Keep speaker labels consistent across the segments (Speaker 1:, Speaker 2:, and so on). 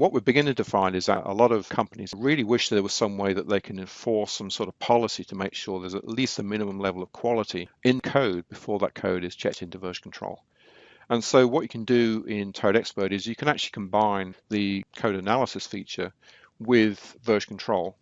Speaker 1: what we're beginning to find is that a lot of companies really wish there was some way that they can enforce some sort of policy to make sure there's at least a minimum level of quality in code before that code is checked into version control. And so what you can do in Toad Xpert is you can actually combine the code analysis feature with version control,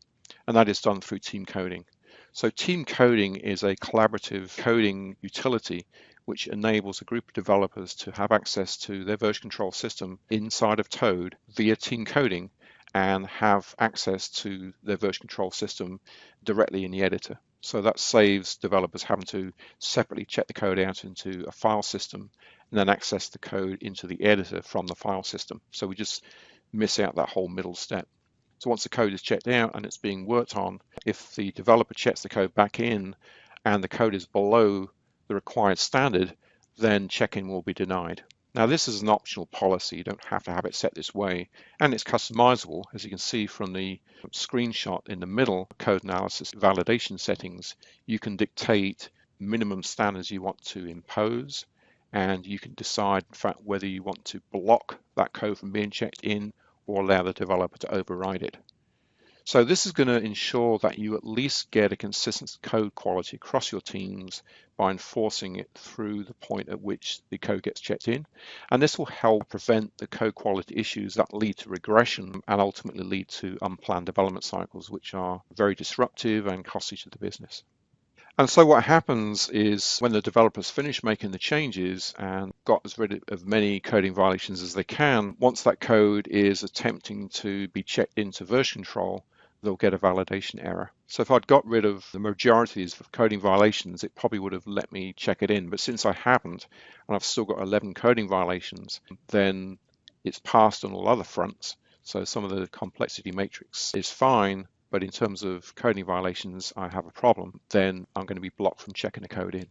Speaker 1: and that is done through team coding. So team coding is a collaborative coding utility which enables a group of developers to have access to their version control system inside of Toad via team coding and have access to their version control system directly in the editor. So that saves developers having to separately check the code out into a file system and then access the code into the editor from the file system. So we just miss out that whole middle step. So once the code is checked out and it's being worked on, if the developer checks the code back in and the code is below the required standard, then check-in will be denied. Now this is an optional policy, you don't have to have it set this way, and it's customizable. As you can see from the screenshot in the middle, code analysis validation settings, you can dictate minimum standards you want to impose, and you can decide in fact whether you want to block that code from being checked in or allow the developer to override it. So this is going to ensure that you at least get a consistent code quality across your teams by enforcing it through the point at which the code gets checked in. And this will help prevent the code quality issues that lead to regression and ultimately lead to unplanned development cycles, which are very disruptive and costly to the business. And so what happens is when the developers finish making the changes and got as rid of many coding violations as they can, once that code is attempting to be checked into version control, they'll get a validation error. So if I'd got rid of the majority of coding violations, it probably would have let me check it in. But since I haven't, and I've still got 11 coding violations, then it's passed on all other fronts. So some of the complexity matrix is fine, but in terms of coding violations, I have a problem, then I'm going to be blocked from checking the code in.